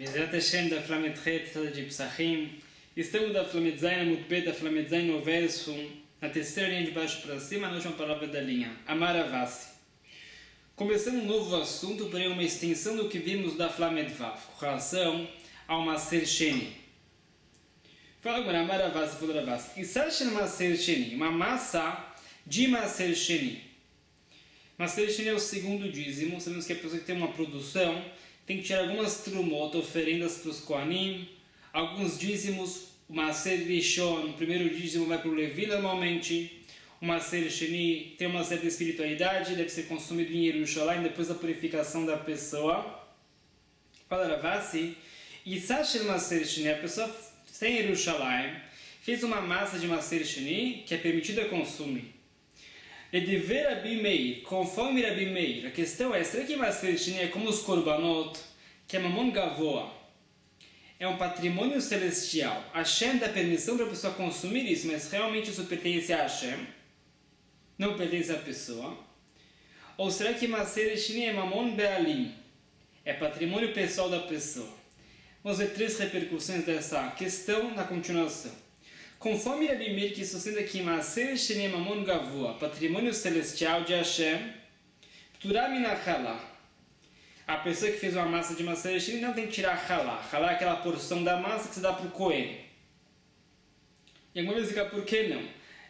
Bezerra Hashem da Flametret de Psachim. Estamos da Flametzain Amud Bet, da Flametzain no verso, na terceira linha de baixo para cima, na última palavra da linha. Amaravasi. Começando um novo assunto, porém uma extensão do que vimos da Flametvav, com relação ao Maser Sheni. Fala agora, Amaravasi, Fudaravasi. Isashen Maser Sheni, uma massa de Maser Sheni. Maser Sheni é o segundo dízimo. Sabemos que a pessoa que tem uma produção tem que tirar algumas trumot, oferendas para os Kohanim, alguns dízimos. O Maser Rishon, o primeiro dízimo vai para o Levi normalmente. O Maser Sheni tem uma certa espiritualidade, deve ser consumido em Yerushalayim depois da purificação da pessoa. Fala Ravasi, Isashen Maser Sheni, a pessoa está em Yerushalayim, fez uma massa de Maser Sheni que é permitida consumir. E dever Rabi Meir, conforme Rabi Meir, a questão é, será que Maser Sheni é como os Korbanot, que é Mamon Gavoa? É um patrimônio celestial. Hashem dá permissão para a pessoa consumir isso, mas realmente isso pertence a Hashem, não pertence à pessoa. Ou será que Maser Sheni é Mamon Be'alim? É patrimônio pessoal da pessoa. Vamos ver três repercussões dessa questão na continuação. Conforme Rabi Meir, que sustenta que Maser Sheni Mamon Gavoa, patrimônio celestial de Hashem, Pturah min hachalá. A pessoa que fez uma massa de Maser Sheni não tem que tirar halá. Halá é aquela porção da massa que se dá para o Kohen. E alguma vez fica, por que não?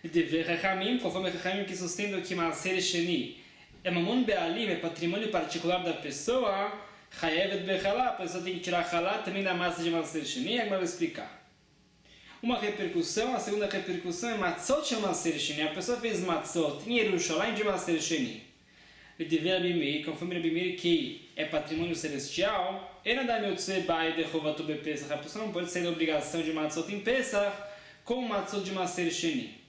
E dever Rachamim, conforme Rachamim que sustenta que Maser Sheni é Mamon Be'alim, é patrimônio particular da pessoa, Chayevet Bechalá, a pessoa tem que tirar halá também da massa de Maser Sheni. Agora eu vou explicar. Uma repercussão, a segunda repercussão é Matzot de Maser Sheni. A pessoa fez Matzot em Yerushalayim de Maser Sheni. E dever Rabi Meir, conforme Rabi Meir que é patrimônio celestial, a pessoa não pode sair da obrigação de Matzot em Pesach com Matzot de Maser Sheni.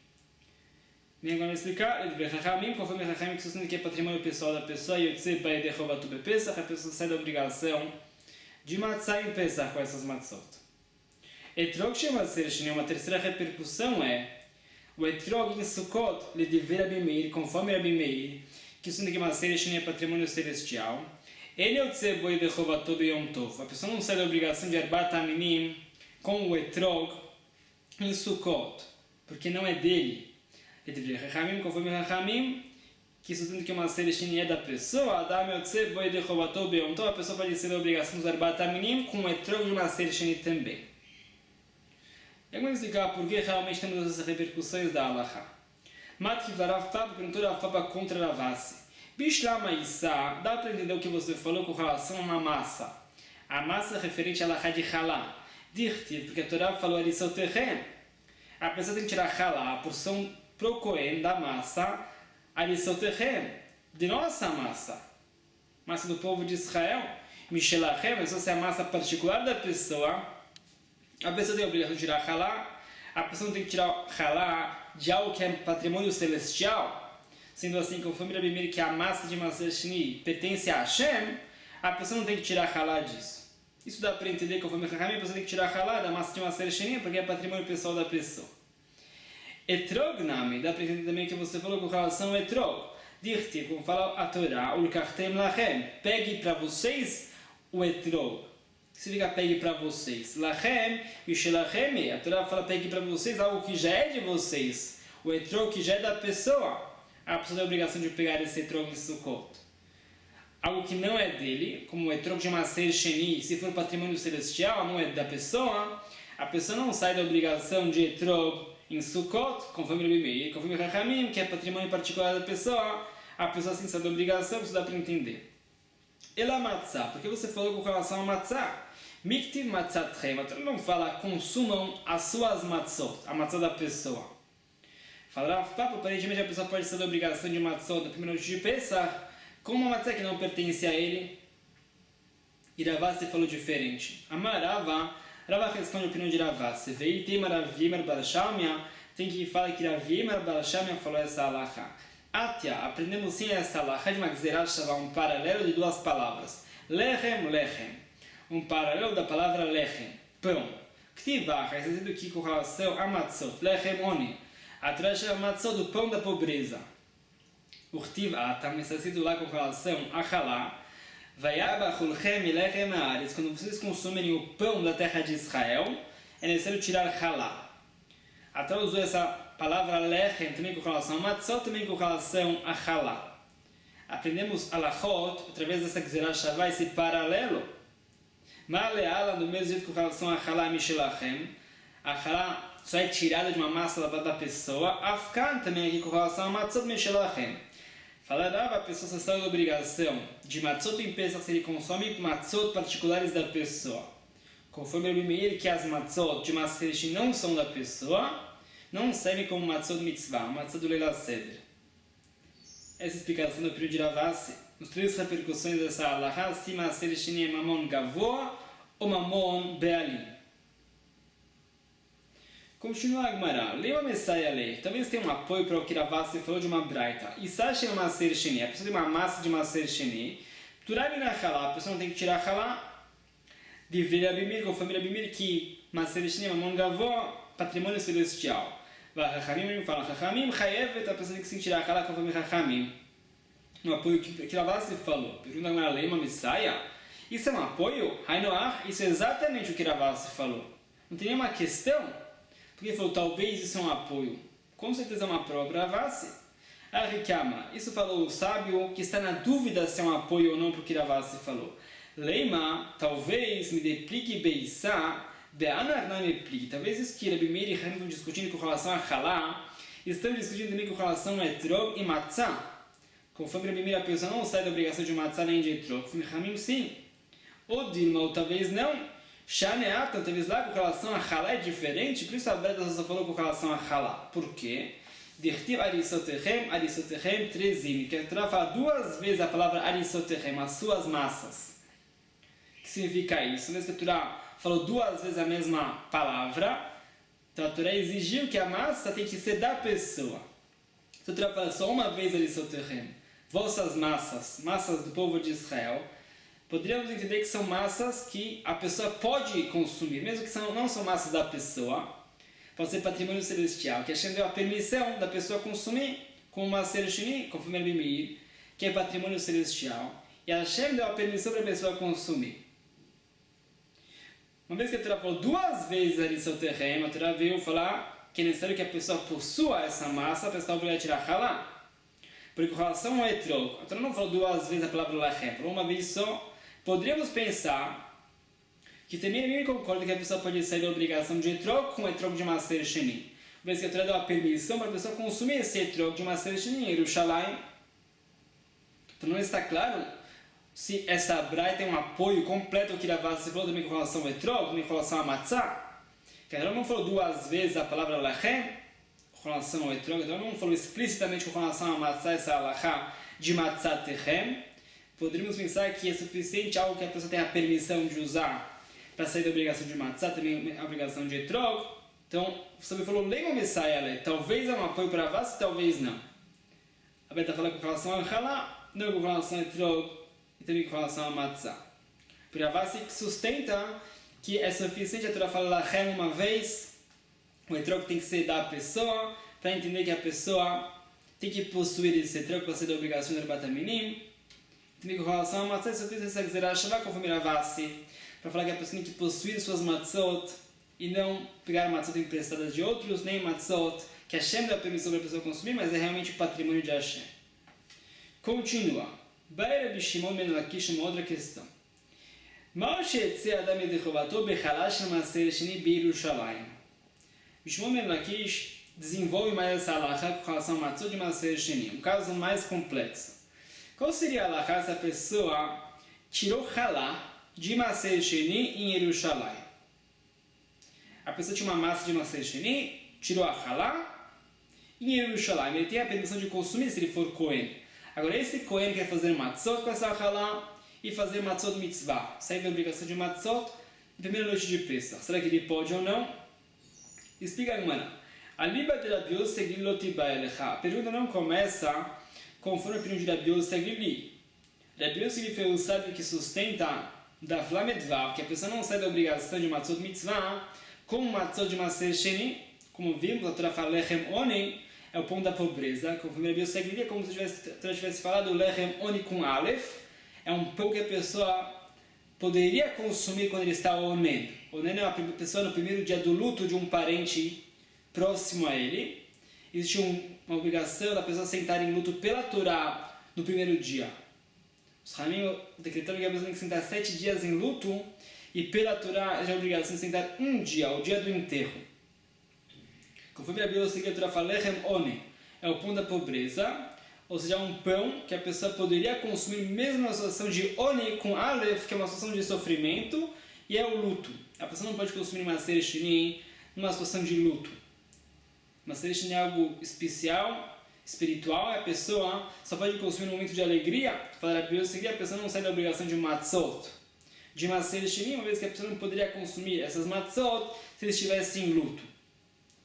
Nem agora explicar, ele dever Rachamim, conforme Rachamim que sustenta que é patrimônio pessoal da pessoa, a pessoa sai da obrigação de Matzah em Pesach com essas Matzot. Etrog chama Maser Sheni, uma terceira repercussão é o Etrog em Sukkot, lhe dever Rabi Meir, conforme Rabi Meir, que sustenta que Maser Sheni é patrimônio celestial. Ele é o Tzeboi de Chovato Beyom Tov. A pessoa não sai da obrigação de Arbat Aminim com o Etrog em Sukkot, porque não é dele. Ele deveria Rachamim, conforme Rachamim, que sustenta que o Maser Sheni é da pessoa. Adam é o Tzeboi de Chovato Beyom Tov. A pessoa pode sair da obrigação de Arbat Aminim com o Etrog de Maser Sheni também. E vamos explicar por que realmente temos essas repercussões da Halakha. Matkiv Rav Papa perguntou Rav Papa contra Ravasi. Bishlama Issa, dá para entender o que você falou com relação a uma massa. A massa é referente à Halakha de Halá. Dirtiv, porque a Torá falou ali seu terreno. A pessoa tem que tirar Halá, a porção pro Kohen da massa, ali seu terreno, de nossa massa. Massa do povo de Israel. Mishelachem, essa é a massa particular da pessoa. A pessoa tem a obrigação de tirar halá, a pessoa não tem que tirar halá de algo que é patrimônio celestial. Sendo assim, conforme Rabi Meir que a massa de Maser Sheni pertence a Hashem, a pessoa não tem que tirar halá disso. Isso dá para entender, conforme Rachamim, a pessoa tem que tirar halá da massa de Maser Sheni, porque é patrimônio pessoal da pessoa. Etrog nami, dá para entender também que você falou com relação ao etrog. Dirti, como fala a Torá, ulkachtem lachem, pegue para vocês o etrog. O que significa pegue para vocês? Lachem, Mishelachem, a Torá fala pegue para vocês algo que já é de vocês. O etrog que já é da pessoa. A pessoa tem a obrigação de pegar esse etrog em Sukkot. Algo que não é dele, como o etrog de Maser Sheni, se for patrimônio celestial, não é da pessoa, a pessoa não sai da obrigação de etrog em Sukkot, conforme Rabi Meir, conforme Rachamim, que é patrimônio particular da pessoa, a pessoa sim sai da obrigação, isso dá para entender. Ela matzah, porque você falou com relação a matzah. Miktiv matzatchem, a Torá não fala consumam as suas matzot, a matzah da pessoa. Fala Rav Papa, aparentemente a pessoa pode ser da obrigação de matzot no primeiro dia de Pesach, com uma matzah que não pertence a ele. E Ravasi falou diferente. Amarava, Rava responde a opinião de Ravasi. Veitem Rav Yemer bar Shamia, tem que falar que Rav Yemer bar Shamia falou essa halakha. Atia, aprendemos sim essa halakha de Magzerah Shavah, um paralelo de duas palavras. Lechem, lechem. Um paralelo da palavra lechem, pão. Ktivach, é escrito aqui com relação a matzot. Lechem oni. A Torá chama matzot do pão da pobreza. O Ktiv Atam, está escrito lá com relação a halá. Vayabachulchem ilechem haaretz. Quando vocês consumirem o pão da terra de Israel, é necessário tirar halá. Até usou essa palavra lechem também com relação a matzot, também com relação a halá. Aprendemos alachot através dessa gzerah shavá, esse paralelo. Maleala, do mesmo jeito com relação a halá mishelachem. A halá só é tirada de uma massa lavada da pessoa. Afkan também aqui com relação a matzot mishelachem. Falarava a pessoa se está da obrigação de matzot em Pesach se ele consome matzot particulares da pessoa. Conforme Rabi Meir, que as matzot de Maser Sheni não são da pessoa, não servem como matzot mitzvah, matzot do Leila Seder. Essa explicação do período de Ravasi, os três repercussões dessa halakha, se Maser Sheni é mamon gavoa ou mamon bealim. Continua a Gemara. Leu a Messiah lei. Talvez tenha um apoio para o que Ravasi falou de uma braita. Isashi no Maser Sheni. A pessoa tem uma massa de Maser Sheni. Turabi na halá. A pessoa não tem que tirar halá. Livre Rabi Meir, conforme Rabi Meir, que Maser Sheni é mamon gavoa, patrimônio celestial. Chachamim fala, Chachamim chayevet, a pessoa tem que se tirar halá conforme Chachamim. No apoio que Ravasi falou. Pergunta a Gemara, lei uma Messiah. Isso é um apoio? Hainoach, isso é exatamente o que Ravasi falou. Não tem nenhuma questão. Porque ele falou, talvez isso é um apoio. Com certeza é uma prova para Ravasi. Arikama, isso falou o sábio que está na dúvida se é um apoio ou não para o que Ravasi falou. Leima, talvez me deplique beissá, be'anar não me deplique. Talvez isso que Rabi Meir e Hanim estão discutindo com relação a halá, estão discutindo também com relação a etrog e matzah. Conforme Rabi Meir, a pessoa não sai da obrigação de matzah nem de etrog. Conforme Hanim, sim. Ou Dilma, ou talvez não. Shaneata, talvez lá com relação a halá é diferente, por isso a Breda só falou com relação a halá. Por quê? Dirtiv arisotechem trezim, que a Torá fala duas vezes a palavra arisotechem, as suas massas. O que significa isso? Mesmo que a Torá falou duas vezes a mesma palavra, então a Torá exigiu que a massa tem que ser da pessoa. Então a Torá fala só uma vez arisotechem, vossas massas, massas do povo de Israel. Poderíamos entender que são massas que a pessoa pode consumir, mesmo que não são massas da pessoa, pode ser patrimônio celestial, que Hashem deu a permissão da pessoa consumir como Maser Sheni, conforme Rabi Meir, que é patrimônio celestial, e Hashem deu a permissão para a pessoa consumir. Uma vez que a Torá falou duas vezes ali seu terreno, a Torá veio falar que é necessário que a pessoa possua essa massa para estar obrigada a tirar halá. Porque com relação ao etrog, a Torá não falou duas vezes a palavra lachem, falou uma vez só. Poderíamos pensar que também ninguém concorda que a pessoa pode sair da obrigação de etrog com etrog de Maser Sheni. Uma vez que a Torá deu a permissão para a pessoa consumir esse etrog de Maser Sheni em Yerushalayim. Então não está claro se essa braita tem um apoio completo ao que Ravasi falou também com relação ao etrog, também com relação a matzah. Que a Torá não falou duas vezes a palavra lachem com relação ao etrog, a Torá não falou explicitamente com relação a matzah, essa alachá de matzah techem. Poderíamos pensar que é suficiente algo que a pessoa tenha a permissão de usar para sair da obrigação de matzah, também a obrigação de etrog. Então, você me falou, leia o Messiah, talvez é um apoio para Ravasi, talvez não. A Beta fala com relação a halá, não com relação a etrog e também com relação a matzah. Por Ravasi sustenta que é suficiente a Torá falar lachem uma vez, o etrog tem que ser da pessoa, para entender que a pessoa tem que possuir esse etrog para sair da obrigação de Bataminim. Também com relação a matzot, só precisa gzerah shavá conforme Ravasi, para falar que a pessoa tem que possuir suas matzot e não pegar matzot emprestadas de outros, nem matzot que Hashem dá permissão para a pessoa consumir, mas é realmente o patrimônio de Hashem. Continua. Baira bishimon ben Lakish, uma outra questão. Mal she'etzeh adam yedechovato bechalash maser sheni beirushalayim. Bishimon ben Lakish desenvolve mais essa halakha com relação a matzot de maser sheni, um caso mais complexo. Qual seria a halakha se a pessoa tirou halá de Maser Sheni em Yerushalayim? A pessoa tinha uma massa de Maser Sheni, tirou a halá em Yerushalayim. Ele tem a permissão de consumir se ele for Kohen. Agora esse Kohen quer fazer matzot com essa halá e fazer matzot mitzvah. Sair da obrigação de matzot na primeira noite de Pesach. Será que ele pode ou não? Explica a Gemara. A liba de Rabi Yosef lotiba elecha. A pergunta não começa conforme a opinião de Rabi Yosef Glili. Rabi Yosef foi o sábio que sustenta da Flamedvav, que a pessoa não sai da obrigação de matzot mitzvah como matzot de Maser Sheni, como vimos, a Torá fala lechem oni, é o pão da pobreza. Conforme Rabi Yosef Glili, é como se a Torá tivesse falado lechem oni com alef, é um pão que a pessoa poderia consumir quando ele está onen. Onen é uma pessoa no primeiro dia do luto de um parente próximo a ele. Existe uma obrigação da pessoa sentar em luto pela Torá no primeiro dia. Os Ramim decretaram que a pessoa tem que sentar 7 dias em luto e pela Torá já é a obrigação de sentar um dia, o dia do enterro. Conforme a Bíblia, a Torá fala, Lechem Oni, é o pão da pobreza, ou seja, um pão que a pessoa poderia consumir mesmo numa situação de Oni com Aleph, que é uma situação de sofrimento, e é o luto. A pessoa não pode consumir Maser Sheni numa situação de luto. Maser Sheni é algo especial, espiritual, e a pessoa só pode consumir no momento de alegria. Fala a Bíblia, a pessoa não sai da obrigação de Matzot, de Maser Sheni, uma vez que a pessoa não poderia consumir essas Matzot se ele estivesse em luto.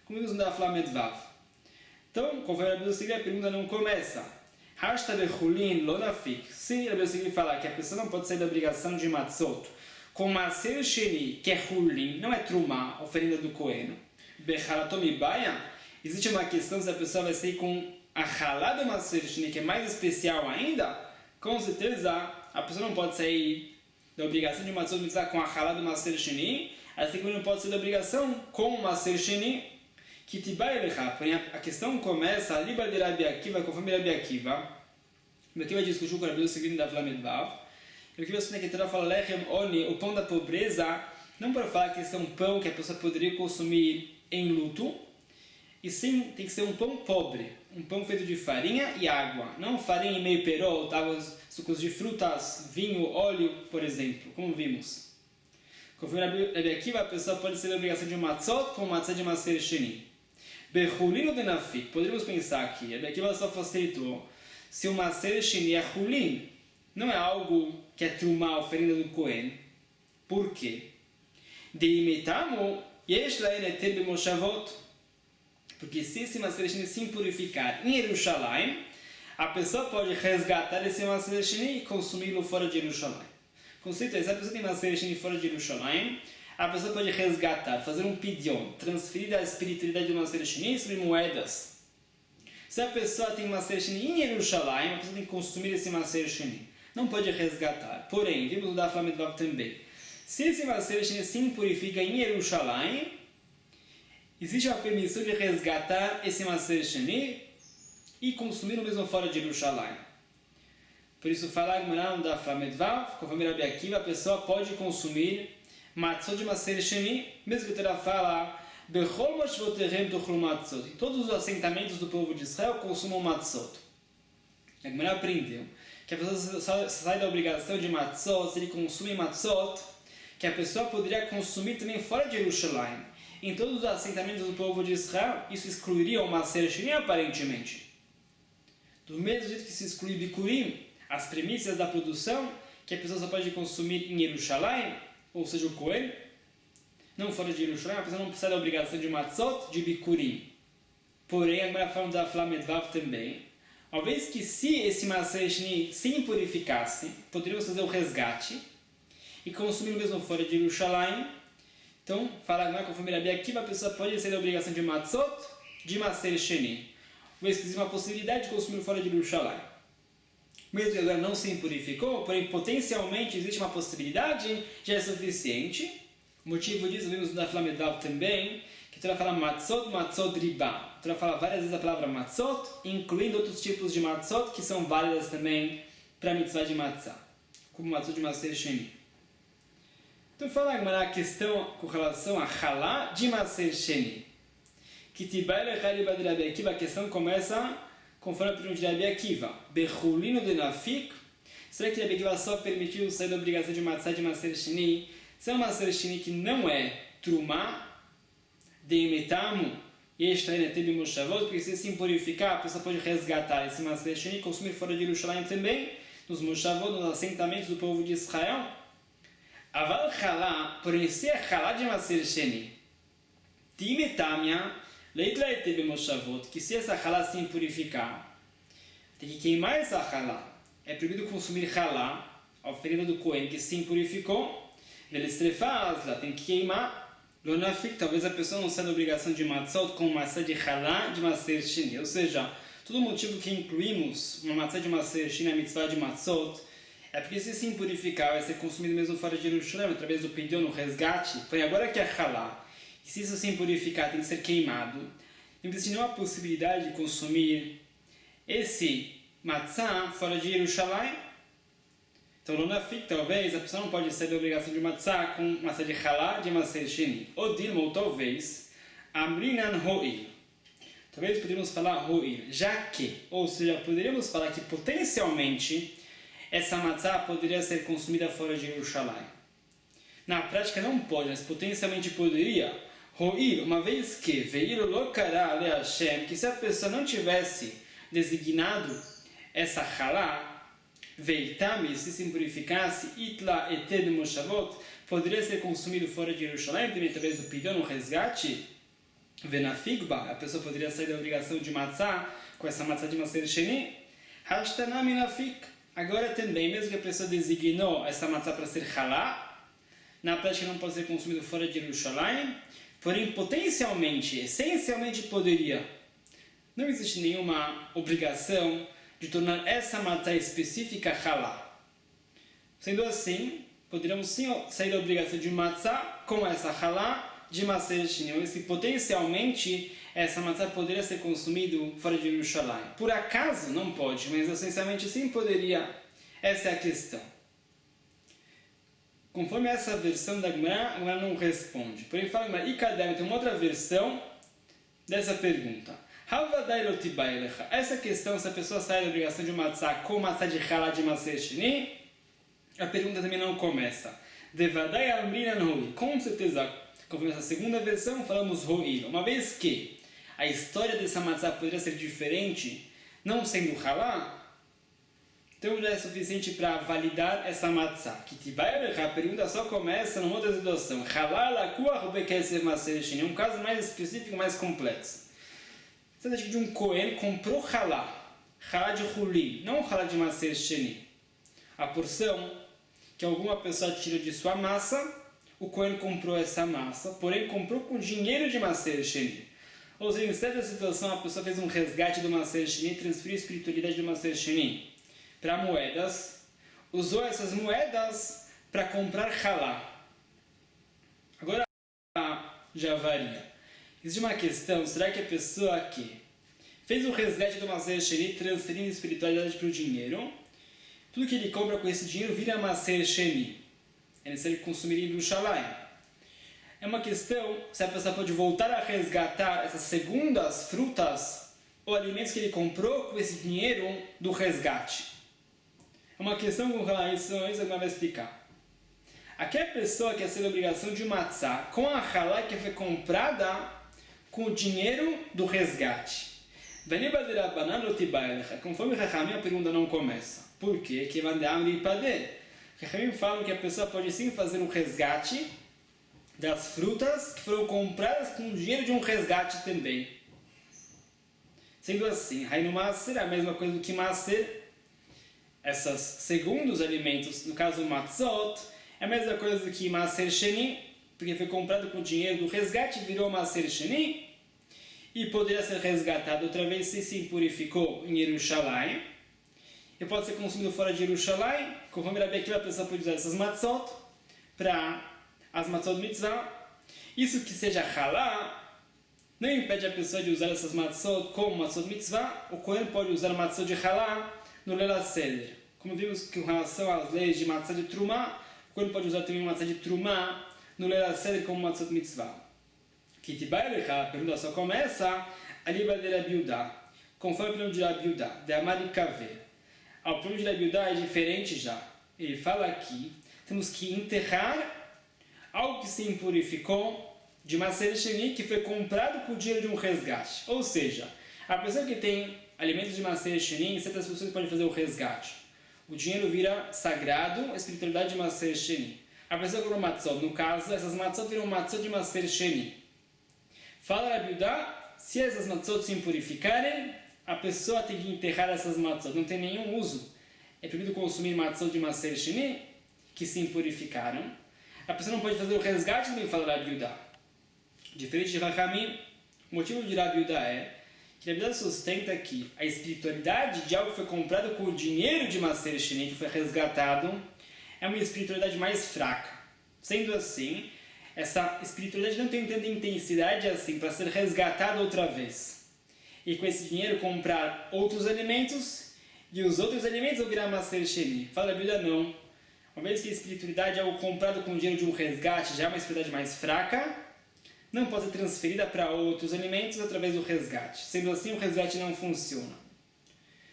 Como vimos no Daf Lamed Vav. Então, conforme a Bíblia, a pergunta não começa. Hashta bechulin lo nafik. Se a Bíblia fala que a pessoa não pode sair da obrigação de Matzot com Maser Sheni, que é Hulin, não é Trumá, oferenda do Cohen, Bechalatom Ibaya, existe uma questão se a pessoa vai sair com a Halá do Maser Sheni, que é mais especial ainda. Com certeza, a pessoa não pode sair da obrigação de Matzot Mitzvah com a Halá do Maser Sheni, assim como não pode sair da obrigação com o Maser Sheni. Porém, a questão começa ali de Rabi Akiva, conforme Rabi Akiva. Rabi Akiva discutiu com a Bíblia seguinte da Lamed Vav. Rabi Akiva que a Torá fala Lechem Oni, o pão da pobreza, não para falar que esse é um pão que a pessoa poderia consumir em luto, e sim tem que ser um pão pobre, um pão feito de farinha e água, não farinha e meio perol, sucos de frutas, vinho, óleo, por exemplo, como vimos. Conforme Rabi Akiva, a pessoa pode ser a obrigação de matzot com matzah de Maser Sheni. Bechulin de nafik, poderíamos pensar aqui, Rabi Akiva só facilitou, se o Maser Sheni é Hulin, não é algo que é trumá, oferenda do Cohen. Por quê? De imitamo, yesh laen eter b'moshavot. Porque se esse Maser Sheni se impurificar em Jerusalém, a pessoa pode resgatar esse Maser Sheni e consumi-lo fora de Jerusalém. Com certeza, se a pessoa tem Maser Sheni fora de Jerusalém, a pessoa pode resgatar, fazer um pidyon, transferir a espiritualidade do Maser Sheni sobre moedas. Se a pessoa tem Maser Sheni em Jerusalém, a pessoa tem que consumir esse Maser Sheni. Não pode resgatar. Porém, vimos no Daf Lamed Vav também. Se esse Maser Sheni se impurifica em Jerusalém, existe uma permissão de resgatar esse Maser Sheni e consumir o mesmo fora de Jerusalém. Por isso, falar no Daf Lamed Vav, conforme Rabi Akiva, a pessoa pode consumir matzot de Maser Sheni, mesmo que o Torá fala Bechol moshvoterem tochlu matzot. Em todos os assentamentos do povo de Israel consumam matzot. A Gemara aprendeu que a pessoa só sai da obrigação de matzot se ele consome matzot, que a pessoa poderia consumir também fora de Jerusalém. Em todos os assentamentos do povo de Israel, isso excluiria o Maser Sheni aparentemente. Do mesmo jeito que se exclui Bikurim, as premissas da produção, que a pessoa só pode consumir em Jerusalém, ou seja, o Cohen, não fora de Jerusalém, a pessoa não precisa da obrigação de Matzot, de Bikurim. Porém, agora falamos da Lamed Vav também, uma vez que se esse Maser Sheni se impurificasse, poderíamos fazer o resgate e consumir mesmo fora de Jerusalém. Então, fala agora conforme Rabi Akiva, a pessoa pode ser da obrigação de Matzot, de Maser Sheni. Uma vez que existe uma possibilidade de consumir fora de Jerusalém. Mesmo que agora não se impurificou, porém potencialmente existe uma possibilidade, já é suficiente. O motivo disso vimos na Lamed Vav também, que a Torá fala matzot, matzot riba. A Torá fala várias vezes a palavra matzot, incluindo outros tipos de matzot que são válidas também para a mitzvah de matzah, como matzot de Maser Sheni. Então fala agora a questão com relação a halá de Maser Sheni. Que tibai lechari bad Rabi Akiva, a questão começa conforme a pergunta de Rabi Akiva. Bechulino de nafik. Será que Rabi Akiva só permitiu sair da obrigação de matzah de Maser Sheni? Se é uma Maser Sheni que não é trumá, de imetamu, porque se impurificar, a pessoa pode resgatar esse Maser Sheni e consumir fora de Jerusalém também, nos moshavot, nos assentamentos do povo de Israel. Aval chalá, porém se é chalá de Maser Sheni, timetamia, leitlaete bemoshavot, que se essa chalá se impurificar, tem que queimar essa chalá. É proibido consumir chalá, a oferenda do Cohen que se impurificou, Velestrefa tem que queimar. Lonafik, talvez a pessoa não saia da obrigação de matzot com matzah de halá de Maser Sheni. Ou seja, todo motivo que incluímos uma matzah de Maser Sheni na mitzvah de matzot É porque se impurificar vai ser consumido mesmo fora de Jerusalém, através do pedido no resgate. Porém, agora que é halá, e se isso se impurificar tem que ser queimado, não existe nenhuma possibilidade de consumir esse matzá fora de Jerusalém. Então, no nafik, talvez, a pessoa não pode sair da obrigação de matzá com matzá de halá de matzá sheni. Ou dilma, ou talvez, amrinan ho'il. Talvez poderíamos falar ho'il, já que, ou seja, poderíamos falar que potencialmente essa matzá poderia ser consumida fora de Jerusalém. Na prática não pode, mas potencialmente poderia. Ho'il, uma vez que veio lokará ale Hashem, que se a pessoa não tivesse designado essa halá, veitami, se impurificasse, itla eted moshavot, poderia ser consumido fora de Jerusalém, também através do pedido no resgate, venafigba, a pessoa poderia sair da obrigação de matzá, com essa matzá de maser sheni, hashtanami nafik. Agora também, mesmo que a pessoa designou essa matzá para ser halá, na prática não pode ser consumido fora de Jerusalém, porém potencialmente, essencialmente poderia. Não existe nenhuma obrigação de tornar essa matzá específica halá. Sendo assim, poderíamos sim sair da obrigação de matzá com essa halá de maser sheni, mas que potencialmente essa matzá poderia ser consumido fora de Jerusalém. Por acaso não pode, mas essencialmente sim poderia. Essa é a questão. Conforme essa versão da Gemara, a Gemara não responde. Porém, fala Gemara, Ikadem, tem uma outra versão dessa pergunta. Essa questão, se a pessoa sai da obrigação de matzá com matzá de halá de maser sheni, a pergunta também não começa. Devadai amrinan ho'il. Com certeza, conforme essa segunda versão, falamos ho'il. Uma vez que a história dessa matzá poderia ser diferente, não sendo halá, então já é suficiente para validar essa matzá. A pergunta só começa numa outra situação. Halá lakuach bekeser maser sheni. É um caso mais específico, mais complexo. Você acha que de um Cohen comprou halá de hulin, não halá de maser sheni. A porção que alguma pessoa tira de sua massa, o Cohen comprou essa massa, porém comprou com dinheiro de maser sheni. Ou seja, em certa situação, a pessoa fez um resgate do maser sheni, transferiu a espiritualidade do maser sheni para moedas, usou essas moedas para comprar halá. Agora já varia. Existe uma questão, será que a pessoa que fez o resgate do maser sheni, transferindo a espiritualidade para o dinheiro, tudo que ele compra com esse dinheiro vira maser sheni? É necessário consumir em Yerushalayim. É uma questão se a pessoa pode voltar a resgatar essas segundas frutas ou alimentos que ele comprou com esse dinheiro do resgate. É uma questão com relação a isso que eu vou explicar. Aqui a pessoa quer ser a obrigação de matzá com a halá que foi comprada com o dinheiro do resgate. Conforme Chachamim, a pergunta não começa. Por quê? Que Chachamim falam que a pessoa pode sim fazer um resgate das frutas que foram compradas com o dinheiro de um resgate também. Sendo assim, Hainu Maser é a mesma coisa do que Maser. Essas segundos alimentos, no caso matzot, é a mesma coisa do que Maser Sheni, porque foi comprado com o dinheiro do resgate, virou Maser Sheni, e poderia ser resgatado outra vez se impurificou em Yerushalayim, e pode ser consumido fora de Yerushalayim. Conforme Rabi Akiva, a pessoa pode usar essas matzot para as matzot mitzvah. Isso que seja halá, não impede a pessoa de usar essas matzot como matzot mitzvah. O Kohen pode usar matzot de halá no Leil HaSeder. Como vimos com relação às leis de matzah de trumá, o Kohen pode usar também matzah de trumá no Leil HaSeder como matzot mitzvah. A pergunta só começa ali vai de Rabi Yudá. Conforme o plano de Rabi Yudá, de Amar e Kaver. O plano de Rabi Yudá é diferente já. Ele fala aqui, temos que enterrar algo que se impurificou de maser sheni, que foi comprado com o dinheiro de um resgate. Ou seja, a pessoa que tem alimentos de maser sheni, em certas pessoas pode fazer o resgate. O dinheiro vira sagrado, a espiritualidade de maser sheni. A pessoa comprou matzot, no caso, essas matzot viram matzot de maser sheni. Fala Rabi Yudá, se essas matzot se impurificarem, a pessoa tem que enterrar essas matzot, não tem nenhum uso. É proibido consumir matzot de maser sheni, que se impurificaram. A pessoa não pode fazer o resgate, nem fala Rabi Yudá. Diferente de Chachamim, o motivo de Rabi Yudá é que a Bíblia sustenta que a espiritualidade de algo que foi comprado com o dinheiro de Maser Sheni, que foi resgatado, é uma espiritualidade mais fraca. Sendo assim, essa espiritualidade não tem tanta intensidade assim para ser resgatada outra vez. E com esse dinheiro comprar outros alimentos, e os outros alimentos vão virar Maser Sheni. Fala a Bíblia, não. Uma vez que a espiritualidade é algo comprado com o dinheiro de um resgate, já é uma espiritualidade mais fraca, não pode ser transferida para outros alimentos através do resgate. Sendo assim, o resgate não funciona.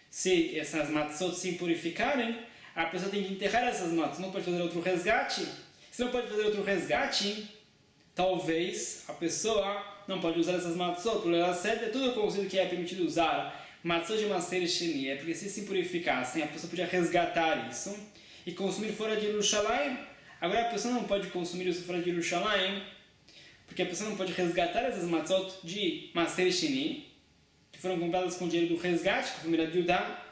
Se essas matzot se impurificarem, a pessoa tem que enterrar essas matzot. Não pode fazer outro resgate. Se não pode fazer outro resgate, talvez a pessoa não pode usar essas matzot. Por ela é tudo o conceito que é permitido usar. Matzot de Maser Sheni é porque se impurificassem, a pessoa podia resgatar isso e consumir fora de Yerushalayim. Agora a pessoa não pode consumir isso fora de Yerushalayim, porque a pessoa não pode resgatar essas matzot de Maser Sheni, que foram compradas com dinheiro do resgate, que foi a Yudá.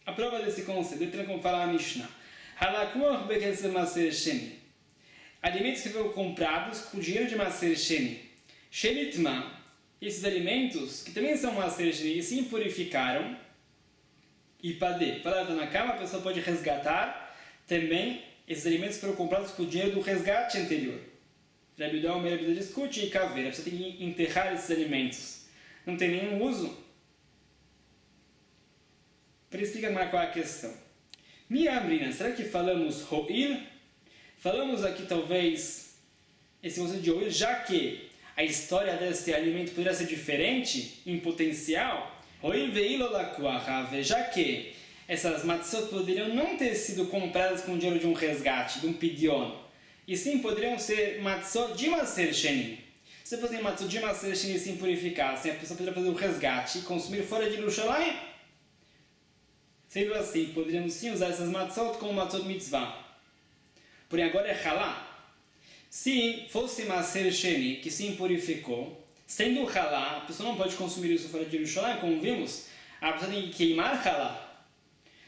A prova desse conceito, como fala a Mishnah, Halakuach bekesef Maser Sheni. Alimentos que foram comprados com dinheiro de Maser Sheni. Shelitma, esses alimentos, que também são Maser Sheni, e se impurificaram, e Padê, falaram na cama, a pessoa pode resgatar também esses alimentos que foram comprados com o dinheiro do resgate anterior. Rabi Yehuda Omer, a Bíblia discute e caveira. Você tem que enterrar esses alimentos. Não tem nenhum uso. Para explicar mais qual é a questão. Minha Amrina, será que falamos Ho'il? Falamos aqui talvez esse conceito de Ho'il, já que a história desse alimento poderia ser diferente em potencial. Ho'il ve'ilo lakuach, já que essas matzot poderiam não ter sido compradas com dinheiro de um resgate, de um pidyon. E sim, poderiam ser matzot de Maser Sheni. Se fossem matzot de Maser Sheni e se impurificassem, a pessoa poderia fazer um resgate e consumir fora de Yerushalayim. Sendo assim, poderíamos sim usar essas matzot como matzot mitzvah. Porém, agora é halá. Se fosse Maser Sheni que se impurificou, sendo halá, a pessoa não pode consumir isso fora de Yerushalayim, como vimos, a pessoa tem que queimar halá.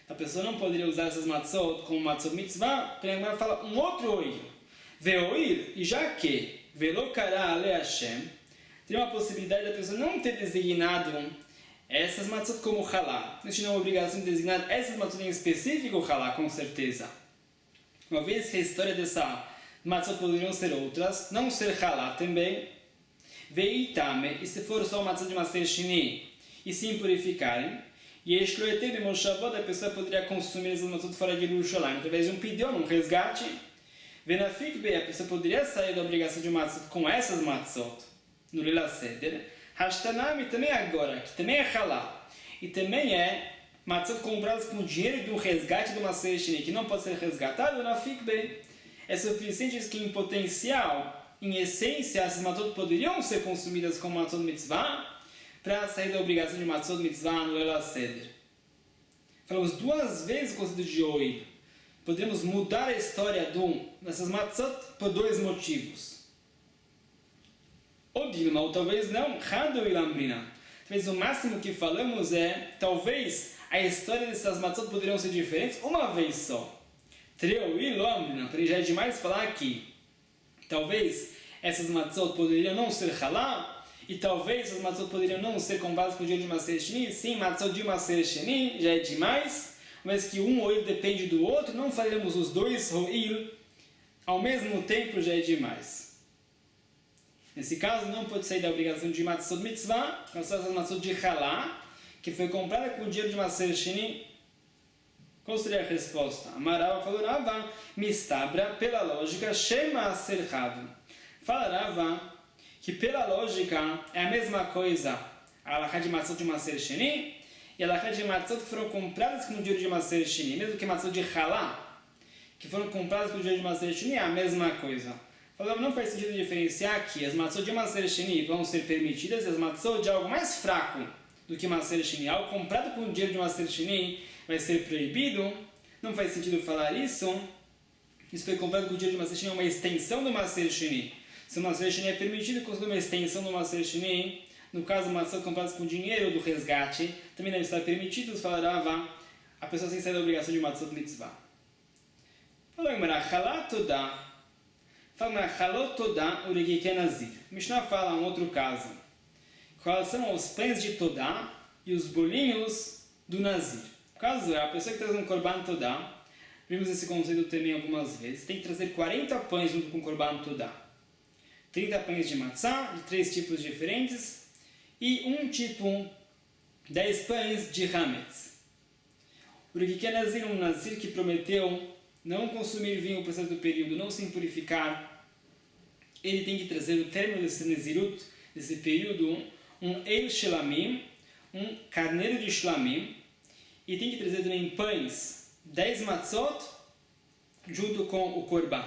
A pessoa não poderia usar essas matzot como matzot mitzvah, porém, agora fala um outro oil. Ve'oil, e já que Velokara ale Hashem, tem uma possibilidade da pessoa não ter designado essas matzot como halá. A gente não é obrigação de designar essas matzot em específico halá, com certeza. Uma vez que a história dessa matzot poderiam ser outras, não ser halá também, ve'itame, e se for só matzot de Maser Sheni e se impurificarem, e excluir de Moshavot, a pessoa poderia consumir essas matzot fora de Yerushalayim, através de um pidyon, um resgate. Venafik be, a pessoa poderia sair da obrigação de matzot com essas matzot no Lila Seder. Hashtanami também agora, que também é halá, e também é matzot compradas com dinheiro de um resgate de uma Maser Sheni, que não pode ser resgatado. Venafik be, é suficiente que em potencial, em essência, essas matzot poderiam ser consumidas como matzot mitzvah, para sair da obrigação de matzot mitzvah no Lila Seder. Falamos duas vezes o conceito de oil. Podemos mudar a história dessas matzot por dois motivos. Ou Dilma, ou talvez não, Hado e Lambrina. Talvez o máximo que falamos é, talvez a história dessas matzot poderiam ser diferentes uma vez só. Treu e Lambrina, para já é demais falar que talvez essas matzot poderiam não ser halá, e talvez essas matzot poderiam não ser compradas com o dinheiro de Maser Sheni, sim, matzot de Maser Sheni, já é demais. Mas que um oil depende do outro, não faremos os dois oil ao mesmo tempo, já é demais. Nesse caso, não pode sair da obrigação de matzot mitzvah, mas só essa matzot de halá, que foi comprada com o dinheiro de Maser Sheni. Qual seria a resposta? Amarava falou, Rava, mistabra, pela lógica, shema ser Rav. Fala Rava, que pela lógica é a mesma coisa, a halakha de matzot de Maser Sheni, e a halakha de matzot que foram compradas com o dinheiro de Maser Sheni, mesmo que matzot de halá, que foram compradas com o dinheiro de Maser Sheni, é a mesma coisa. Falamos, não faz sentido diferenciar que as matzot de Maser Sheni vão ser permitidas e as matzot de algo mais fraco do que Maser Sheni, algo comprado com o dinheiro de Maser Sheni vai ser proibido. Não faz sentido falar isso. Isso foi comprado com o dinheiro de Maser Sheni, é uma extensão do Maser Sheni. Se o Maser Sheni é permitido, considerar uma extensão do Maser Sheni. No caso, matzot compradas com dinheiro do resgate, também deve estar permitido, falarava a pessoa sem sair da obrigação de matzot mitzvah. Fala agora, halatoda. Fala agora, halatoda urigike nazir. Mishnah fala um outro caso, com relação aos pães de Todá e os bolinhos do Nazir. No caso é a pessoa que traz um Korban Todá, vimos esse conceito também algumas vezes, tem que trazer 40 pães junto com o Korban Todá. 30 pães de matzá, de 3 tipos diferentes, e 10 pães de hametz. O que é Nazir? Um Nazir que prometeu não consumir vinho por certo período, não se impurificar. Ele tem que trazer o término desse Nazirut, desse período, um El Shelamim, um carneiro de Shlamim, e tem que trazer também pães, 10 matzot, junto com o Korban.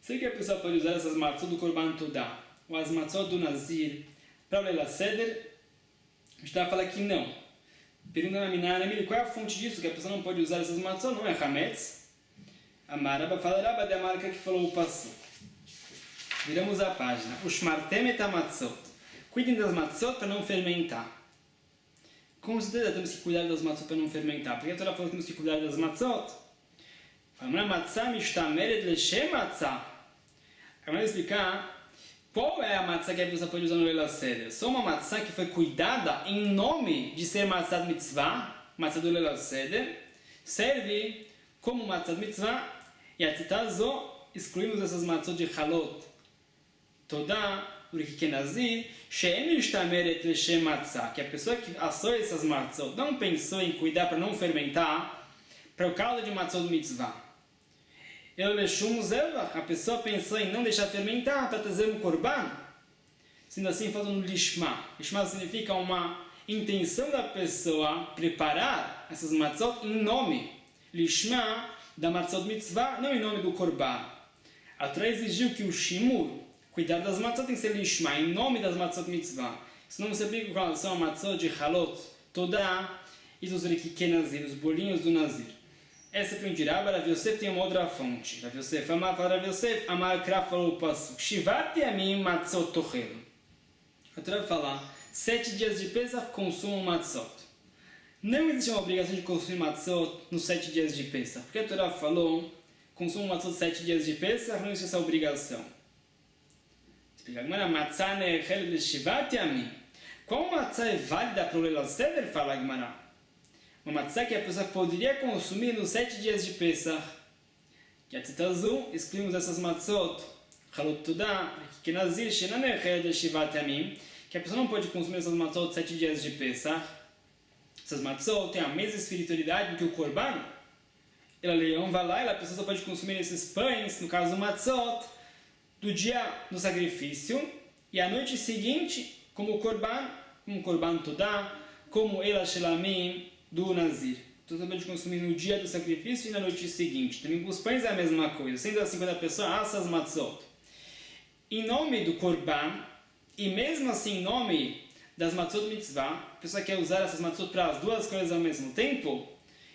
Sei que a pessoa pode usar essas matzot do Korban Todá, ou as matzot do Nazir, para o Leila Seder. A gente vai falar que não. Pergunta na Minara, qual é a fonte disso, que a pessoa não pode usar essas matzot? Não é hametz. A Maraba fala, Rabba é a marca que falou o passo. Viramos a página. Ushmartem et matzot. Cuidem das matzot para não fermentar. Com certeza temos que cuidar das matzot para não fermentar. Porque a Torá falou que temos que cuidar das matzot. Falamos, matzah mishtameret leshem matzah. Vamos explicar qual é a matzah que a pessoa pode usar no Leila Seder. Só uma matzah que foi cuidada em nome de ser matzah de mitzvah, matzah do Leila Seder, serve como matzah de mitzvah. E a Tzitazo, excluímos essas matzot de halot. Todá, que é Nazir, she'en mishtameret leshem matzah, que a pessoa que assou essas matzot não pensou em cuidar para não fermentar, para o caldo de matzot de mitzvah. A pessoa pensou em não deixar fermentar para trazer um korban. Sendo assim, falta no lishma. Lishma significa uma intenção da pessoa preparar essas matzot em nome. Lishma da matzot mitzvah, não em nome do korban. A Torá exigiu que o shimur, cuidar das matzot, tem que ser lishma, em nome das matzot mitzvah. Senão você aplica com relação a matzot de halot, Todá e dos rikikei nazir, os bolinhos do nazir. Essa que eu dirava, Rav Yosef tem uma outra fonte. Rav Yosef, Rav Yosef, Amar Kraf falou o passo. Shivat yamim matzot tochel. A Torá fala, 7 dias de Pesach consumam matzot. Não existe uma obrigação de consumir matzot nos 7 dias de Pesach. Porque a Torá falou, consumam matzot 7 dias de Pesach, não existe essa obrigação. Explica, agora, matzah nechel de Shivat yamim. Qual matzah é válida para o Leila Seder, fala Gemara? Uma matzah que a pessoa poderia consumir nos 7 dias de Pesach. Que a Tzitazu, excluímos essas matzot, Halot Todá, que Nazir, Shenanechel de Shivat Yamim, que a pessoa não pode consumir essas matzot 7 dias de Pesach. Essas matzot têm a mesma espiritualidade do que o Korban. Ela leão vai lá e a pessoa só pode consumir esses pães, no caso do matzot, do dia do sacrifício, e a noite seguinte, como o Korban, um Korban Todá, como Ela Shelamim, do Nazir. Então você pode consumir no dia do sacrifício e na noite seguinte. Também com os pães é a mesma coisa. Sendo assim, quando a pessoa assa as matzot em nome do Korban, e mesmo assim em nome das matzot mitzvah, a pessoa quer usar essas matzot para as duas coisas ao mesmo tempo,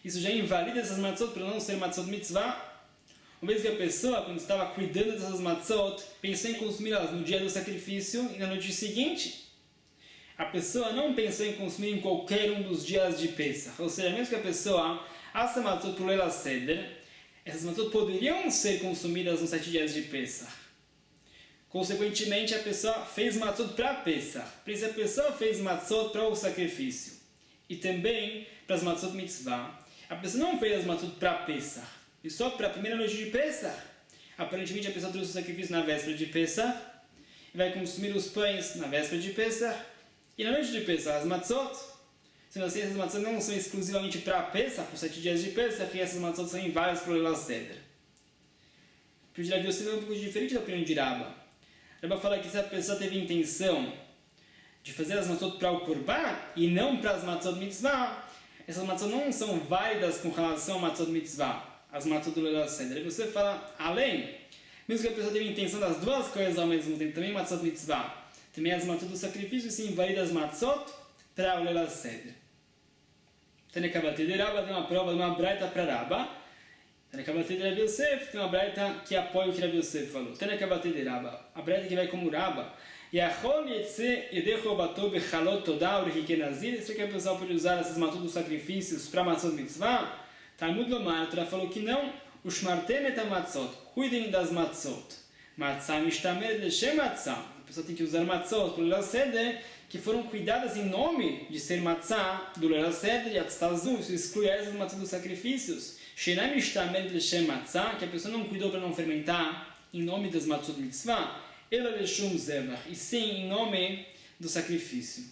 isso já invalida essas matzot para não ser matzot mitzvah. Uma vez que a pessoa, quando estava cuidando dessas matzot, pensou em consumi-las no dia do sacrifício e na noite seguinte, a pessoa não pensou em consumir em qualquer um dos dias de Pesach. Ou seja, mesmo que a pessoa assa matzot para o Leila Seder, essas matzot poderiam ser consumidas nos 7 dias de Pesach. Consequentemente, a pessoa fez matzot para Pesach. Por isso, a pessoa fez matzot para o sacrifício. E também para as matzot mitzvah. A pessoa não fez as matzot para Pesach. E só para a primeira noite de Pesach. Aparentemente, a pessoa trouxe o sacrifício na véspera de Pesach. E vai consumir os pães na véspera de Pesach. E na noite de Pesach, as matzot, sendo assim, essas matzot não são exclusivamente para Pesach, por 7 dias de Pesach, e essas matzot são em várias para o Leila Seder. O de Rav Yosef é um pouco diferente da opinião de Rabba. Rabba fala que se a pessoa teve intenção de fazer as matzot para o Korban e não para as matzot mitzvah, essas matzot não são válidas com relação a matzot mitzvah, as matzot do Leila Seder. Você fala, além, mesmo que a pessoa teve intenção das duas coisas ao mesmo tempo, também matzot mitzvah, também as matzot do sacrifício, sim, invalida as matzot para o Leila Seder. Tanekabate de Rabba tem uma prova de uma braita para Rabba. Tanekabate de Rav Yosef tem uma braita que apoia o que Rav Yosef falou. Tanekabate de Rabba, a braita que vai como Rabba. Yachol yetze yedecho bato bechalot todá urikikei nazir. Será que a pessoa pode usar essas matzot dos sacrifícios para matzot mitzvah? Talmud Lomar, a Torá falou que não. Ushmartem et matzot, cuidem das matzot. Matzah mishtamer leshem matzah. pessoa tem que usar matzot para o Leil Seder, que foram cuidadas em nome de ser matzah do Leil Seder e atztazu, isso exclui essas matzot dos sacrifícios. Sheinam mishtamed l'shem matzah, que a pessoa não cuidou para não fermentar em nome das matzot mitzvah, ela l'shum zebach, e sim em nome do sacrifício.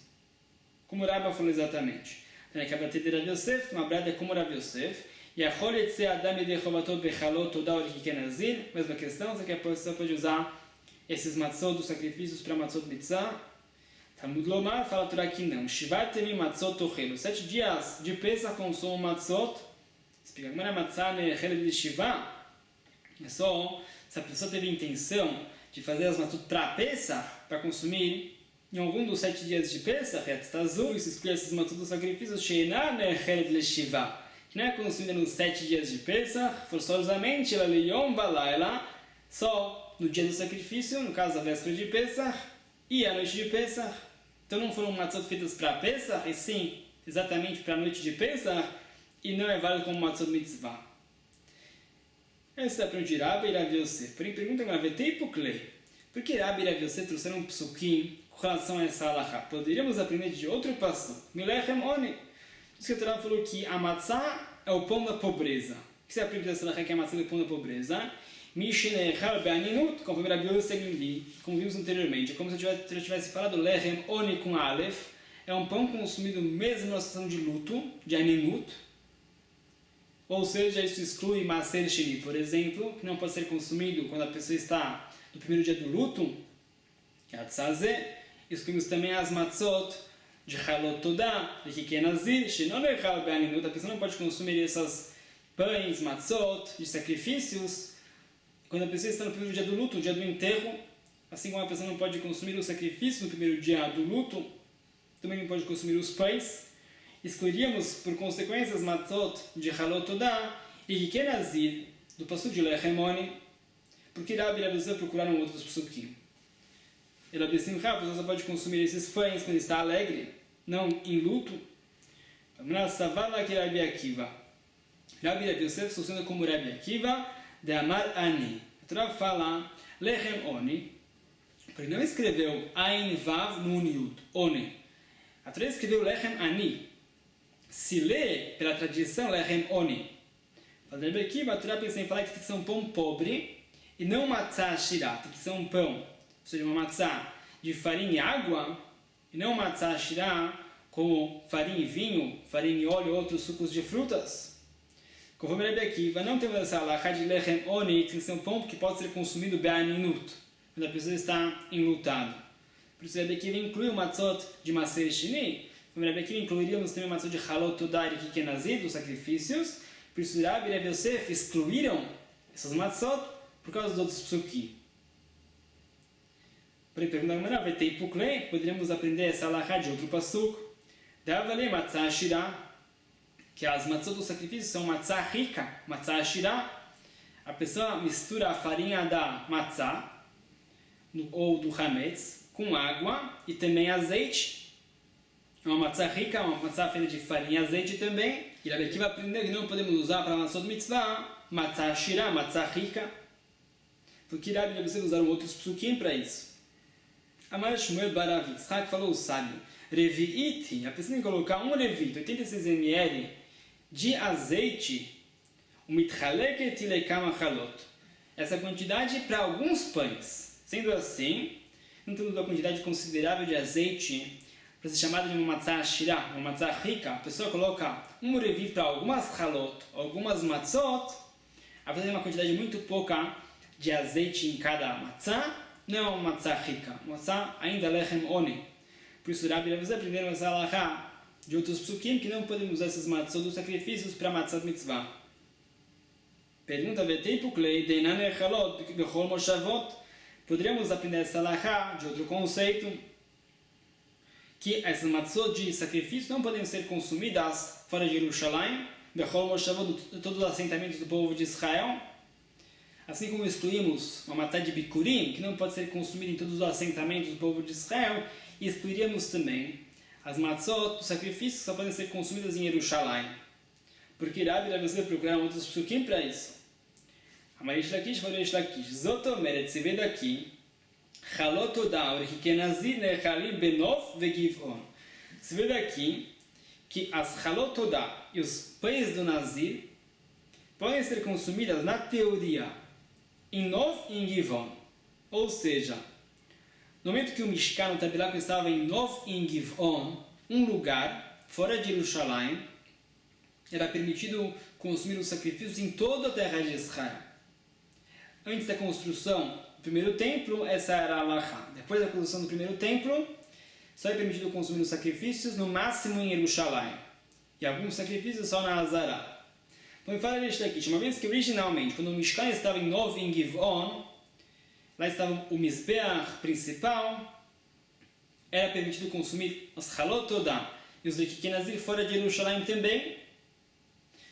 Como o Rabba falou exatamente. Tem que abater de Rav Yosef, uma brada como Rav Yosef, e a choletze adam yedei chovato bechalot toda hora que quer nazir, mesma questão, só que a pessoa pode usar esses matzot dos sacrifícios para matzot mitzvah. Talmud Lomar fala por aqui não. Shivat temim matzot tochelu. 7 dias de Pesach consomam matzot. Explica como era matzah nechele de Shiva. É só se a pessoa teve intenção de fazer as matzot para Pesach, para consumir em algum dos 7 dias de Pesach, isso exclui esses matzot dos sacrifícios, sheina nechele de Shiva, que não é consumida nos 7 dias de Pesach, forçosamente, ela leyom balayla, só no dia do sacrifício, no caso a véspera de Pesach, e a noite de Pesach. Então não foram matzot feitas para Pesach, e sim, exatamente para a noite de Pesach, e não é válido como matzot mitzvah. Essa é a pergunta de Rabbi e Rav Yosef. Porém, pergunta agora, vetei puklei. Por que Rabbi e Rav Yosef trouxeram um psukim com relação a essa halakha? Poderíamos aprender de outro passo. Milechem oni. Isso que o Torá falou que a matzah é o pão da pobreza. O que você aprende dessa halakha que a matzah é o pão da pobreza? Mishinechal be'aninut, conforme Rabi Yosef li, como vimos anteriormente. É como se eu tivesse falado lechem oni com alef. É um pão consumido mesmo na situação de luto, de aninut. Ou seja, isso exclui maser sheni, por exemplo, que não pode ser consumido quando a pessoa está no primeiro dia do luto, que é a tzazé. Excluímos também as matzot de halot todah, de kikenazir, shenolechal be'aninut. A pessoa não pode consumir essas pães, matzot, de sacrifícios, quando a pessoa está no primeiro dia do luto, o dia do enterro. Assim como a pessoa não pode consumir o sacrifício no primeiro dia do luto, também não pode consumir os pães. Excluiríamos, por consequência, as matzot de halot todah e kikenazir, do pasuk de lechem oni, porque Rabbi e Rav Yosef procuraram outros psukim. E Rabbi Simcha, a pessoa só pode consumir esses pães quando está alegre, não em luto. Savala que Rabbi Akiva. Rabbi e Rav Yosef são como Rabbi Akiva de Amar Ani. A Torá fala lechem oni, porque não escreveu Ain Vav Nun Yud, oni. A Torá escreveu lechem ani. Se lê pela tradição lechem oni. Para Rabbi Akiva, a Torá pensa em falar que tem que ser um pão pobre e não matzah shirah, tem que ser um pão, ou seja, uma matzah de farinha e água, e não matzah shirah como farinha e vinho, farinha e óleo e outros sucos de frutas. Conforme Rabbi Akiva, não temos essa halakha de lechem oni, tem que ser um pão que pode ser consumido be'aninut, quando a pessoa está enlutada. Por isso Rabbi Akiva inclui o matzot de maser sheni. Como Rabbi Akiva, incluiríamos também o matzot de halot todah e kikenazir, dos sacrifícios. Por isso Rabbi e Rav Yosef excluíram essas matzot por causa dos outros psukim. Porém, pergunta agora, vai ter puklei, poderíamos aprender essa halakha de outro pasuk. Davale matzah shirah, que as matzot do sacrifício são matzah rica, matzah shirah. A pessoa mistura a farinha da matzah, ou do hametz, com água e também azeite. É uma matzah rica, uma matzah feita de farinha e azeite também. E Rabbi Akiva aprendeu que não podemos usar para a matzot mitzvah matzah shirah, matzah rica, porque Rabbi e Rav Yosef usaram outros psukim para isso. Amar Shmuel bar Rav Yitzchak falou o sábio, revi'iti, a pessoa tem que colocar um revit, 86 ml de azeite, o mitchaleket lekam achalot. Essa quantidade para alguns pães. Sendo assim, não temos uma quantidade considerável de azeite para ser chamada de uma matzah shirah, uma matzah rica. A pessoa coloca um revit para algumas halot, algumas matzot, a pessoa tem uma quantidade muito pouca de azeite em cada matzah, não é uma matzah rica, uma matzah ainda lechem oni. Por isso, Rabbi e Rav Yosef aprenderam essa halakha de outros psukim que não podemos usar essas matzot dos sacrifícios para matzah mitzvah. Pergunta, vetei puklei deinan echalot bechol moshavot. Poderíamos aprender essa halakha de outro conceito, que essas matzot de sacrifício não podem ser consumidas fora de Jerusalém, bechol moshavot, de todos os assentamentos do povo de Israel. Assim como excluímos uma matzah de bikurim, que não pode ser consumida em todos os assentamentos do povo de Israel, e excluiríamos também as matzot dos sacrifícios que só podem ser consumidas em Jerusalém. Porque Rabbi e Rav Yosef procuraram outros psukim para isso. Amar Reish Lakish falou Reish Lakish, Zotomeret, se vê daqui, Halot Odá, Urikikenazir, Nechalim, Benov, Vegivon. Você vê daqui que as Halot Odá e os pães do Nazir podem ser consumidas, na teoria, em Nov e em Givon. Ou seja, no momento que o Mishkan, o tabernáculo, estava em Nov e em Givon, um lugar fora de Jerusalém, era permitido consumir os sacrifícios em toda a terra de Israel. Antes da construção do primeiro templo, essa era a halakha. Depois da construção do primeiro templo, só é permitido consumir os sacrifícios no máximo em Jerusalém. E alguns sacrifícios só na Hazará. Então, fala isso daqui. Uma vez que originalmente, quando o Mishkan estava em Nov e em Givon, lá estava o Mizbeach principal, era permitido consumir os Halot Odá e os Lekikenazir fora de Jerusalém também.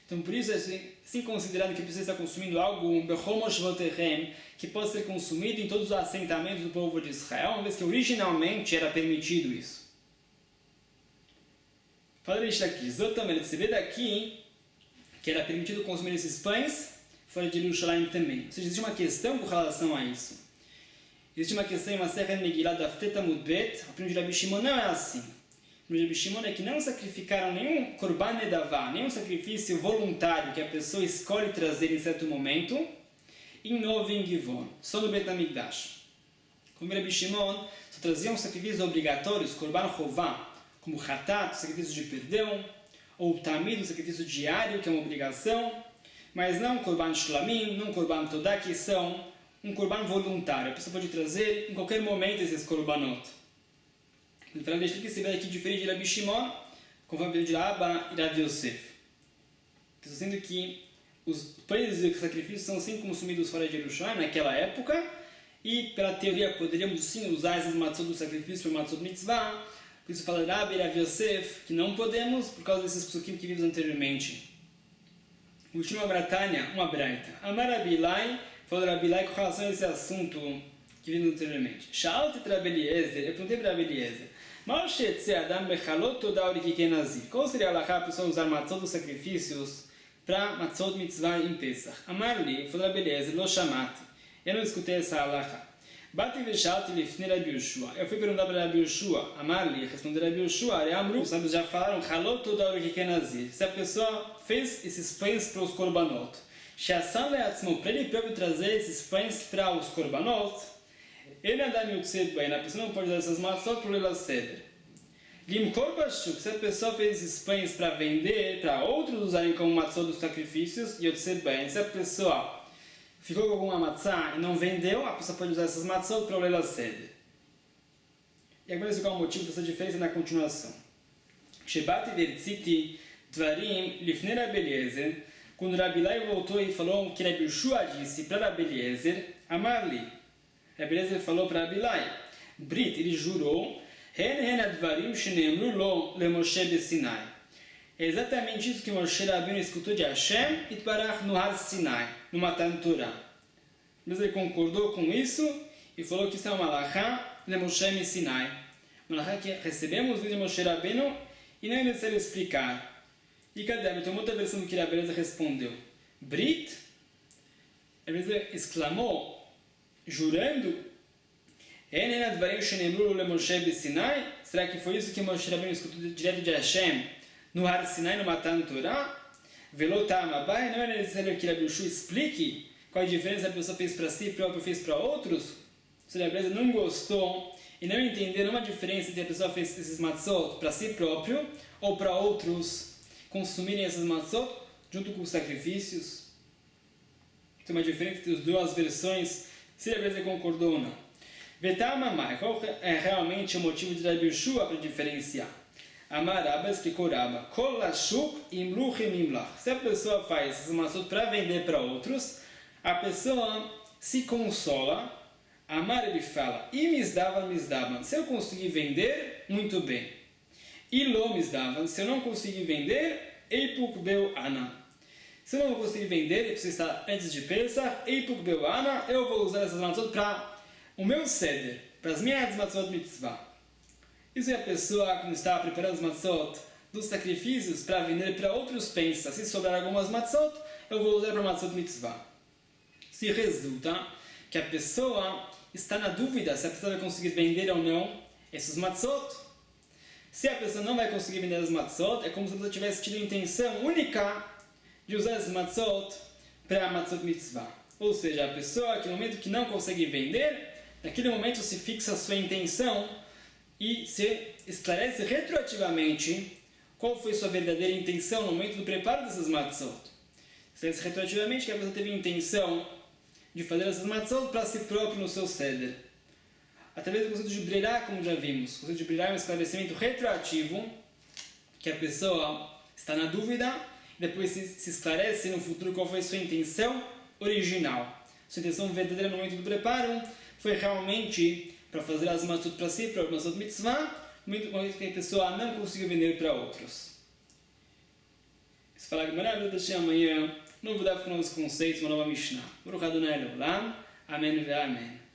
Então, por isso, é assim considerado que a pessoa está consumindo algo, um Bechol Moshvotechem, que pode ser consumido em todos os assentamentos do povo de Israel, uma vez que originalmente era permitido isso. Fala isso aqui. Exatamente, você vê daqui que era permitido consumir esses pães fora de Jerusalém também. Ou seja, existe uma questão com relação a isso. Existe uma questão em Masechet Megillah Daf Tet Amud Bet. A opinião de Rabi Shimon não é assim. A opinião de Rabi Shimon é que não sacrificaram nenhum Korban Nedavá, nenhum sacrifício voluntário que a pessoa escolhe trazer em certo momento, em Nov e em Givon, só no Bet HaMikdash. Como Rabi Shimon, só traziam sacrifícios obrigatórios, Korban Chová, como Hatat, sacrifício de perdão, ou Tamid, o sacrifício diário, que é uma obrigação, mas não Korban Shlamim, não Korban Todá, que são um Korban voluntário. A pessoa pode trazer em qualquer momento esses Korbanot. Então, deixa que se vê aqui diferente de Rabi Shimon, conforme o de Abba e Rav Yosef. Sendo que os pães de sacrifício são sim consumidos fora de Jerusalém naquela época, e pela teoria poderíamos sim usar esses matzot do sacrifício para matzot mitzvah. Por isso fala Rabbi e Rav Yosef que não podemos por causa desses psukim que vimos anteriormente. Última Bratânia, uma braita. Amar Rabi Ilai, falou Rabi Ilai com relação a esse assunto que vimos anteriormente. Sha'alti Rabi Eliezer, eu perguntei para Rabi Eliezer, Mal she'etzeh adam bechalot todá urikikenazir. Qual seria a halakha a pessoa usar matzot dos sacrifícios para matzot mitzvah em Pesach? Amar li, falou Rabi Eliezer, lo shamati. Eu não escutei essa halakha. Bati vechalti lifnei Rabi Yoshua. Eu fui perguntar para Rabi Yoshua. Amar li, respondeu Rabi Yoshua. Areamru, os sábios já falaram, halot todá urikikenazir. Se a pessoa fez esses pães para os korbanot, she'asam le'atzmo, para ele próprio trazer esses pães para os korbanot, ele andar miutzed bem, a pessoa não pode dar essas matzot para o Leila Seder. Limkor bashuk, se a pessoa fez esses pães para vender, para outros usarem como matzot dos sacrifícios, yotzed bem, se a pessoa ficou com alguma matzah e não vendeu, a pessoa pode usar essas matzot para o Leila Seder. E agora qual é o motivo dessa diferença na continuação? Shebati vertziti dvarim lifnei Rabi Eliezer, quando Rabi Ilai voltou e falou que Rabi Yoshua disse para Rabi Eliezer, Amar li, Rabi Eliezer falou para Rabi Ilai, Brit, ele jurou, Hen advarim shenemru lo le Moshe beSinai. É exatamente isso que Moshe Rabbeinu escutou de Hashem Itbarach no Har Sinai, no Matan Torah. Mas ele concordou com isso e falou que isso é uma halakha de Moshe me Sinai. Uma halakha que recebemos de Moshe Rabbeinu e não é necessário explicar. E cadê? Tem uma outra versão que Rabi Eliezer respondeu. Brit, Rabi Eliezer exclamou, jurando, será que foi isso que Moshe Rabbeinu escutou direto de Hashem no Har Sinai, no Matan Torah? Velotamabai, não é necessário que Rabi Yoshua explique qual a diferença a pessoa fez para si e próprio fez para outros? Se Rabi Eliezer não gostou e não entendeu uma diferença entre a pessoa fez esses matzot para si próprio ou para outros consumirem essas matzot junto com os sacrifícios. Tem uma diferença entre as duas versões, se Rabi Eliezer concordou ou não. Vetamamai, qual é realmente o motivo de Rabi Yoshua para diferenciar? Amar Rabba explicou Rabba, Kol lashuk imluchim imlach. Se a pessoa faz esses matzot para vender para outros, a pessoa se consola. Amar, ele fala, e misdavan, se eu conseguir vender, muito bem. E lo misdavan, se eu não conseguir vender, eipuk beu ana. Se eu não conseguir vender, e precisa estar antes de Pesach, eipuk beu ana, eu vou usar essas matzot para o meu seder, para as minhas matzot mitzvah. Isso é a pessoa, quando está preparando os matzot dos sacrifícios para vender para outros, pensa, se sobrar algumas matzot, eu vou usar para matzot mitzvah. Se resulta que a pessoa está na dúvida se a pessoa vai conseguir vender ou não esses matzot. Se a pessoa não vai conseguir vender as matzot, é como se a pessoa tivesse tido a intenção única de usar esses matzot para a matzot mitzvah. Ou seja, a pessoa que no momento que não consegue vender, naquele momento se fixa a sua intenção e se esclarece retroativamente qual foi sua verdadeira intenção no momento do preparo dessas matzot. Esclarece retroativamente que a pessoa teve a intenção de fazer essas matzot para si próprio no seu seder. Através do conceito de brirá, como já vimos. O conceito de brirá é um esclarecimento retroativo, que a pessoa está na dúvida e depois se esclarece no futuro qual foi sua intenção original. Sua intenção verdadeira no momento do preparo foi realmente para fazer as matzot para si, para o matzot mitzvah, no momento que a pessoa não conseguiu vender para outros. Se falar que eu deixei amanhã, novo daf com novos conceitos, uma nova Mishnah. Baruch Adonai Leolam. Amém ve Amém.